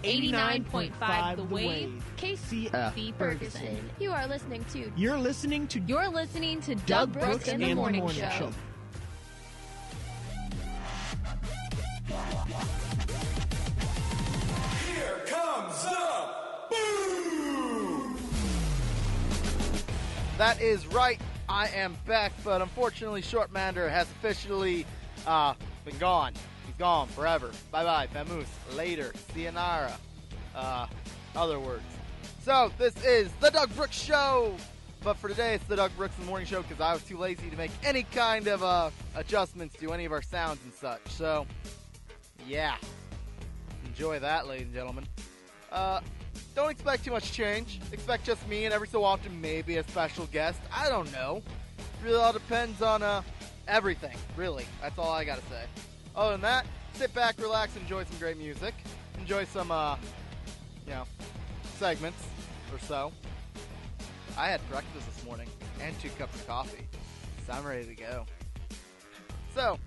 89.5 The Wave, KC Ferguson. You are listening to... You're listening to Doug Brooks and the Morning Show. Here comes the boom! That is right. I am back, but unfortunately, Shortmander has officially been gone. He's gone forever. Bye-bye, vamoose. Later. Sayonara. Other words. So, this is the Doug Brooks Show. But for today, it's the Doug Brooks in the Morning Show because I was too lazy to make any kind of adjustments to any of our sounds and such. So, yeah. Enjoy that, ladies and gentlemen. Don't expect too much change. Expect just me and every so often maybe a special guest. I don't know. Really all depends on everything, really. That's all I gotta say. Other than that, sit back, relax, enjoy some great music. Enjoy some, segments or so. I had breakfast this morning and 2 cups of coffee. So I'm ready to go. So,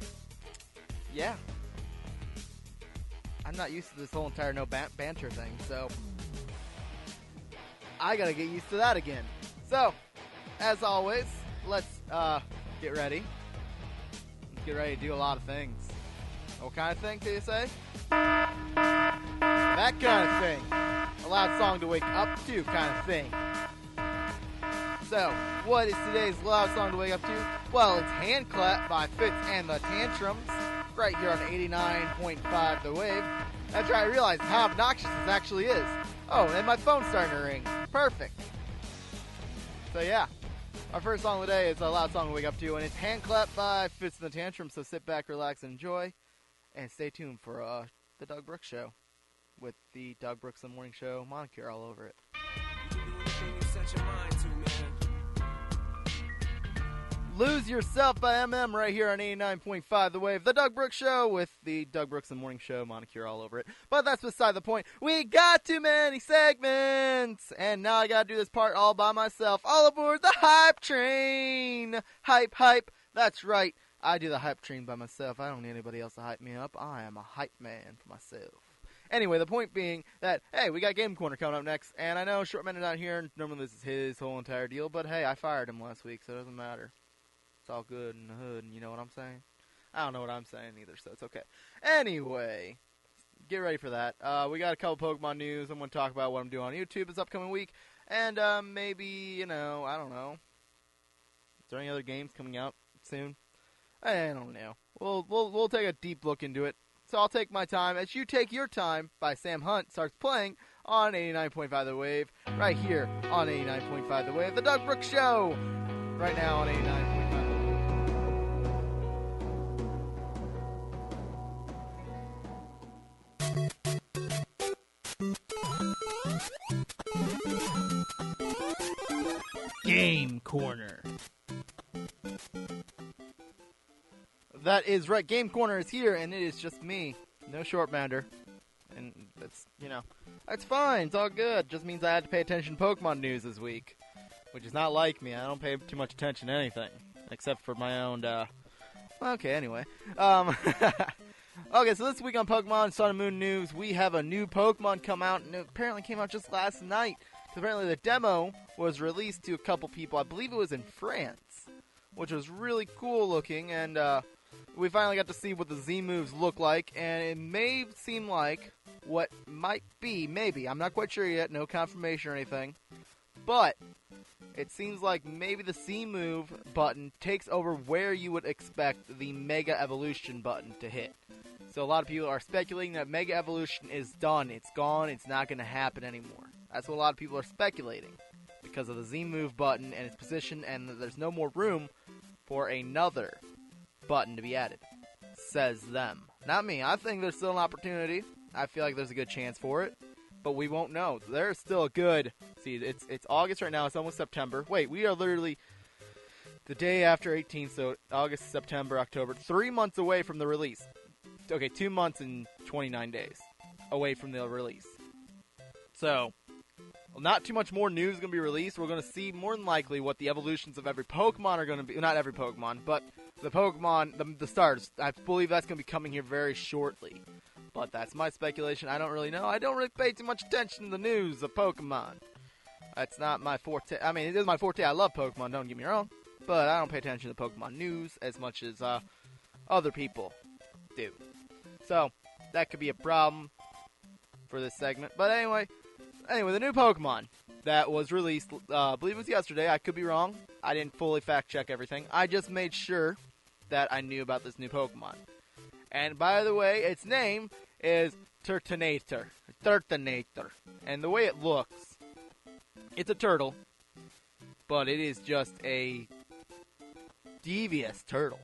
yeah. I'm not used to this whole entire no banter thing, so I gotta get used to that again. So, as always, let's get ready. Let's get ready to do a lot of things. What kind of thing do you say? That kind of thing. A loud song to wake up to kind of thing. So, what is today's loud song to wake up to? Well, it's Hand Clap by Fitz and the Tantrums, right here on 89.5 The Wave. After I realized how obnoxious this actually is. Oh, and my phone's starting to ring. Perfect. So yeah, our first song of the day is a loud song to wake up to, and it's Hand Clap by Fitz and the Tantrums, so sit back, relax, and enjoy, and stay tuned for the Doug Brooks Show, with the Doug Brooks in the Morning Show moniker all over it. You can do anything you set your mind to, man. Lose Yourself by MM right here on 89.5 The Wave. The Doug Brooks Show with the Doug Brooks in the Morning Show moniker all over it. But that's beside the point. We got too many segments. And now I got to do this part all by myself. All aboard the hype train. Hype, hype. That's right. I do the hype train by myself. I don't need anybody else to hype me up. I am a hype man for myself. Anyway, the point being that, hey, we got Game Corner coming up next. And I know Shortmander's not here. And normally this is his whole entire deal. But hey, I fired him last week, so it doesn't matter. It's all good in the hood, and you know what I'm saying? I don't know what I'm saying either, so it's okay. Anyway, get ready for that. We got a couple Pokemon news. I'm going to talk about what I'm doing on YouTube this upcoming week. And maybe, I don't know. Is there any other games coming out soon? I don't know. We'll take a deep look into it. So I'll take my time as You Take Your Time by Sam Hunt starts playing on 89.5 The Wave, right here on 89.5 The Wave, The Doug Brooks Show, right now on 89.5 The Wave. Game Corner. That is right. Game Corner is here, and it is just me. No Shortmander. And that's, that's fine. It's all good. Just means I had to pay attention to Pokemon news this week. Which is not like me. I don't pay too much attention to anything. Except for my own, Okay, anyway. Okay, so this week on Pokemon Sun and Moon News, we have a new Pokemon come out, and it apparently came out just last night. Apparently the demo was released to a couple people. I believe it was in France, which was really cool looking, and we finally got to see what the Z moves look like, and it may seem like what might be, maybe, I'm not quite sure yet, no confirmation or anything, but it seems like maybe the C move button takes over where you would expect the Mega Evolution button to hit. So a lot of people are speculating that Mega Evolution is done, it's gone, it's not going to happen anymore. That's what a lot of people are speculating, because of the Z move button and its position, and there's no more room for another button to be added. Says them. Not me. I think there's still an opportunity. I feel like there's a good chance for it, but we won't know. There's still a good... See, it's August right now. It's almost September. Wait, we are literally the day after 18th, so August, September, October. 3 months away from the release. Okay, 2 months and 29 days away from the release. So... well, not too much more news is going to be released. We're going to see more than likely what the evolutions of every Pokemon are going to be. Not every Pokemon, but the Pokemon, the starters. I believe that's going to be coming here very shortly. But that's my speculation. I don't really know. I don't really pay too much attention to the news of Pokemon. That's not my forte. I mean, it is my forte. I love Pokemon, don't get me wrong. But I don't pay attention to Pokemon news as much as other people do. So, that could be a problem for this segment. But anyway, the new Pokemon that was released, I believe it was yesterday. I could be wrong. I didn't fully fact check everything. I just made sure that I knew about this new Pokemon. And by the way, its name is Turtonator. And the way it looks, it's a turtle, but it is just a devious turtle.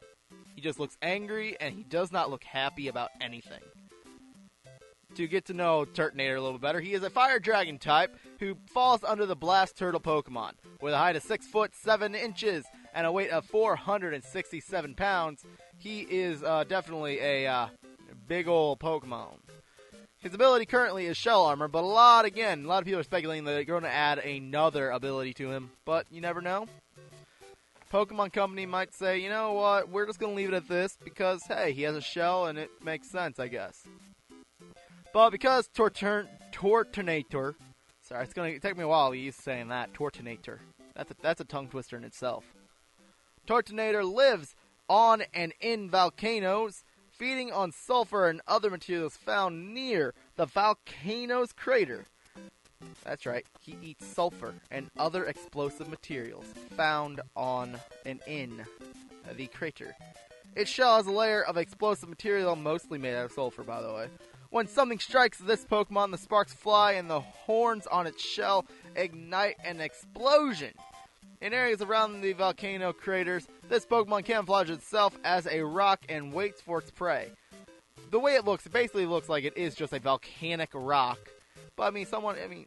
He just looks angry, and he does not look happy about anything. To get to know Turtonator a little better, he is a fire dragon type who falls under the Blast Turtle Pokemon. With a height of 6 foot 7 inches and a weight of 467 pounds, he is definitely a big old Pokemon. His ability currently is Shell Armor, but a lot of people are speculating that they're going to add another ability to him, but you never know. Pokemon Company might say, you know what, we're just going to leave it at this because, hey, he has a shell and it makes sense, I guess. But because Turtonator, sorry, it's going to take me a while to use saying that, Turtonator. That's a tongue twister in itself. Turtonator lives on and in volcanoes, feeding on sulfur and other materials found near the volcano's crater. That's right, he eats sulfur and other explosive materials found on and in the crater. Its shell has a layer of explosive material, mostly made out of sulfur, by the way. When something strikes this Pokemon, the sparks fly and the horns on its shell ignite an explosion. In areas around the volcano craters, this Pokemon camouflages itself as a rock and waits for its prey. The way it looks, it basically looks like it is just a volcanic rock. But, I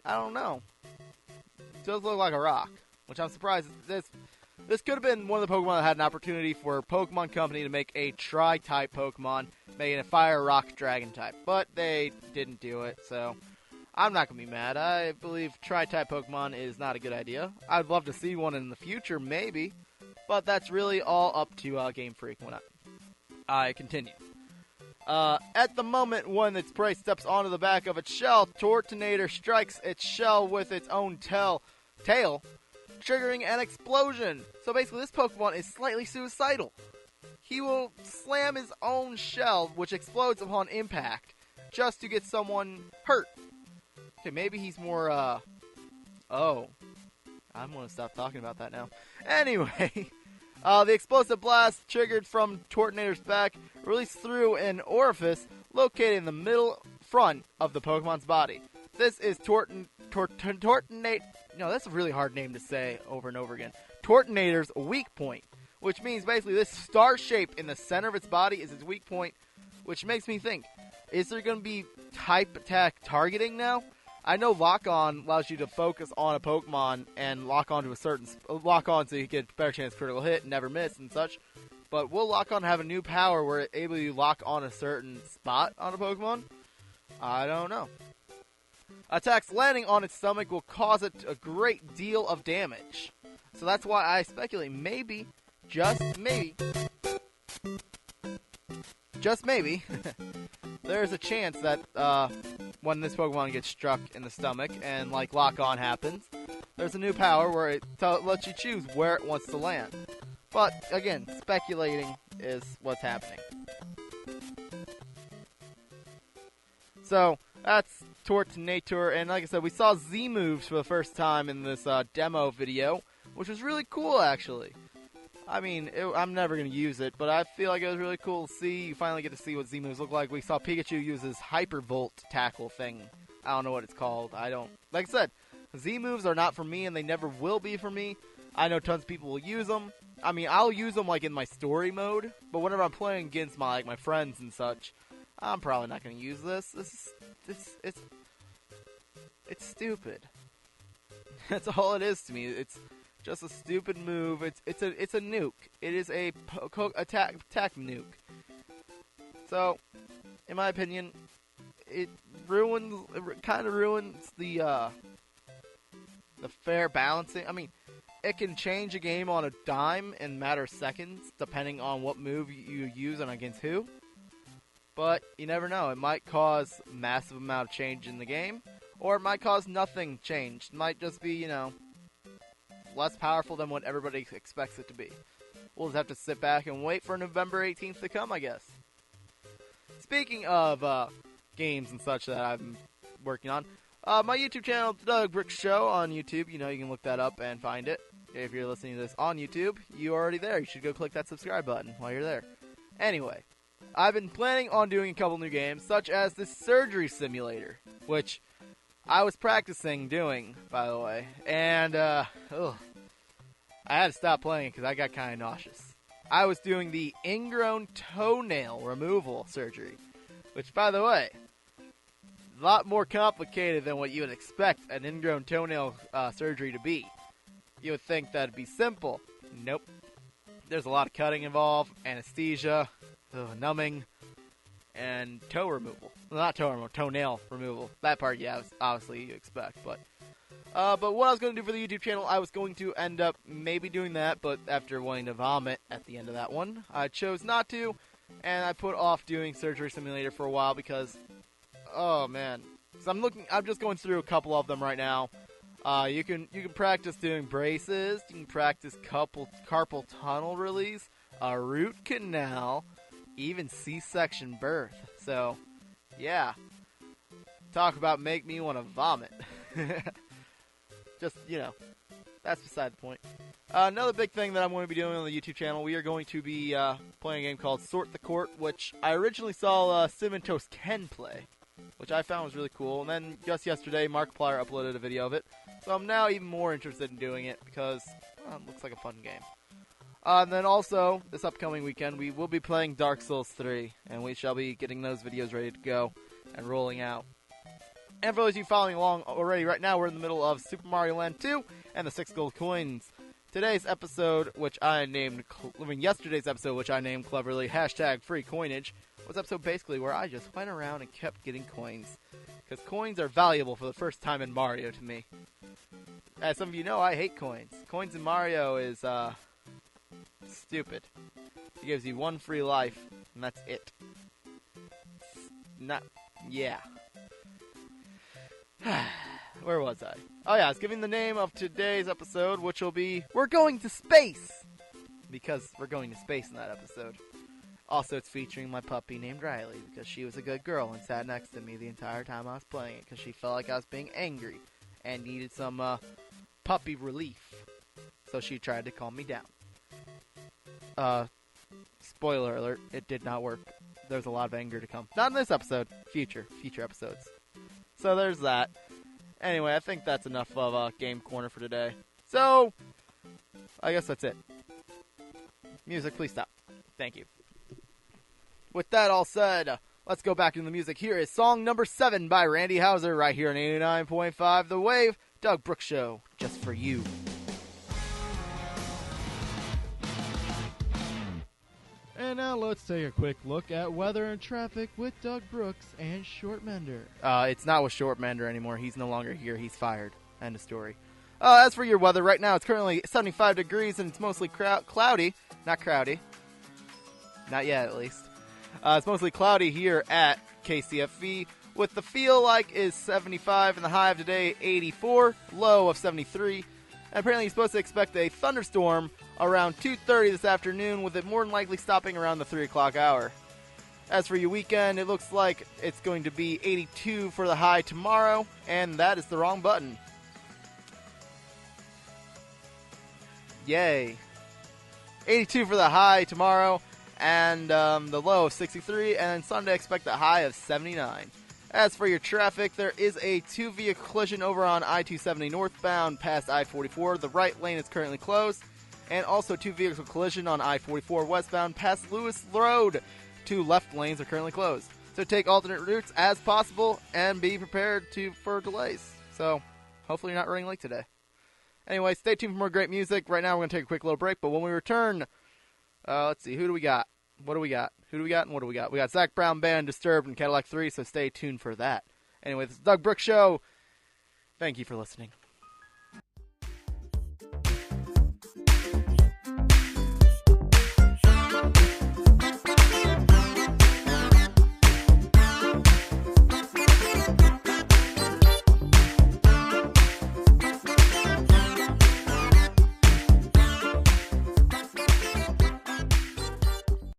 don't know. It does look like a rock, which I'm surprised. This could have been one of the Pokemon that had an opportunity for Pokemon Company to make a Tri-type Pokemon, making a Fire, Rock, Dragon type. But they didn't do it, so I'm not going to be mad. I believe Tri-type Pokemon is not a good idea. I'd love to see one in the future, maybe. But that's really all up to Game Freak when I continue. At the moment when its prey steps onto the back of its shell, Turtonator strikes its shell with its own tail, triggering an explosion. So basically, this Pokemon is slightly suicidal. He will slam his own shell, which explodes upon impact, just to get someone hurt. Okay, maybe he's more, I'm going to stop talking about that now. Anyway, the explosive blast triggered from Turtonator's back released through an orifice located in the middle front of the Pokemon's body. This is Turtonator. No, that's a really hard name to say over and over again. Turtonator's weak point, which means basically this star shape in the center of its body is its weak point, which makes me think, is there going to be type attack targeting now? I know Lock-On allows you to focus on a Pokemon and lock on so you get a better chance of critical hit and never miss and such. But will Lock-On have a new power where it's able to lock on a certain spot on a Pokemon? I don't know. Attacks landing on its stomach will cause it a great deal of damage. So that's why I speculate maybe, just maybe, there's a chance that when this Pokemon gets struck in the stomach and like Lock-On happens, there's a new power where it lets you choose where it wants to land. But again, speculating is what's happening. So that's Turtonator, and like I said, we saw Z moves for the first time in this demo video, which was really cool actually. I mean, I'm never going to use it, but I feel like it was really cool to see. You finally get to see what Z moves look like. We saw Pikachu use his Hyper Volt tackle thing. I don't know what it's called. Like I said, Z moves are not for me, and they never will be for me. I know tons of people will use them. I mean, I'll use them like in my story mode, but whenever I'm playing against my friends and such, I'm probably not going to use this. It's stupid. That's all it is to me. It's just a stupid move. It's a nuke. It is a attack nuke. So, in my opinion, it kind of ruins the fair balancing. I mean, it can change a game on a dime in a matter of seconds, depending on what move you use and against who. But you never know. It might cause massive amount of change in the game, or it might cause nothing changed. It might just be, less powerful than what everybody expects it to be. We'll just have to sit back and wait for November 18th to come, I guess. Speaking of games and such that I'm working on, my YouTube channel, The Doug Brooks Show on YouTube, you can look that up and find it. If you're listening to this on YouTube, you're already there. You should go click that subscribe button while you're there. Anyway, I've been planning on doing a couple new games, such as the Surgery Simulator, which I was practicing doing, by the way, and I had to stop playing because I got kind of nauseous. I was doing the ingrown toenail removal surgery, which, by the way, a lot more complicated than what you would expect an ingrown toenail surgery to be. You would think that'd be simple. Nope. There's a lot of cutting involved, anesthesia, numbing, and toe removal. Well, not toe removal, toenail removal. That part, yeah, obviously you expect. But what I was going to do for the YouTube channel, I was going to end up maybe doing that, but after wanting to vomit at the end of that one, I chose not to, and I put off doing Surgery Simulator for a while because, oh man. So I'm just going through a couple of them right now. You can practice doing braces, you can practice carpal tunnel release, a root canal, even C-section birth. So, yeah. Talk about make me want to vomit. Just, that's beside the point. Another big thing that I'm going to be doing on the YouTube channel, we are going to be playing a game called Sort the Court, which I originally saw Cimentos Ken play, which I found was really cool. And then just yesterday, Markiplier uploaded a video of it. So I'm now even more interested in doing it because it looks like a fun game. And then also, this upcoming weekend, we will be playing Dark Souls 3, and we shall be getting those videos ready to go and rolling out. And for those of you following along already, right now we're in the middle of Super Mario Land 2 and the 6 gold coins. Today's episode, yesterday's episode, which I named cleverly #FreeCoinage, was an episode basically where I just went around and kept getting coins. Because coins are valuable for the first time in Mario to me. As some of you know, I hate coins. Coins in Mario is, stupid. It gives you one free life, and that's it. Yeah. Where was I? Oh yeah, I was giving the name of today's episode, which will be, We're Going to Space! Because we're going to space in that episode. Also, it's featuring my puppy named Riley, because she was a good girl and sat next to me the entire time I was playing it, because she felt like I was being angry and needed some puppy relief. So she tried to calm me down. Spoiler alert, it did not work. There's a lot of anger to come. Not in this episode, future episodes. So there's that. Anyway, I think that's enough of Game Corner for today. So, I guess that's it. Music, please stop. Thank you. With that all said, let's go back into the music. Here is song number 7 by Randy Houser, right here on 89.5 The Wave, Doug Brooks Show, just for you. And now let's take a quick look at weather and traffic with Doug Brooks and Shortmander. It's not with Shortmander anymore. He's no longer here. He's fired. End of story. As for your weather, right now it's currently 75 degrees and it's mostly cloudy. Not crowdy. Not yet, at least. It's mostly cloudy here at KCFV, with the feel like is 75 and the high of today 84, low of 73. And apparently you're supposed to expect a thunderstorm around 2:30 this afternoon, with it more than likely stopping around the 3 o'clock hour. As for your weekend, it looks like it's going to be 82 for the high tomorrow, and that is the wrong button. Yay. 82 for the high tomorrow, and the low of 63, and then Sunday expect a high of 79. As for your traffic, there is a 2-vehicle collision over on I-270 northbound past I-44. The right lane is currently closed. And also 2-vehicle collision on I-44 westbound past Lewis Road. 2 left lanes are currently closed. So take alternate routes as possible and be prepared for delays. So hopefully you're not running late today. Anyway, stay tuned for more great music. Right now we're going to take a quick little break, but when we return, let's see, who do we got? What do we got? Who do we got and what do we got? We got Zach Brown Band, Disturbed, and Cadillac 3, so stay tuned for that. Anyway, this is Doug Brooks Show. Thank you for listening.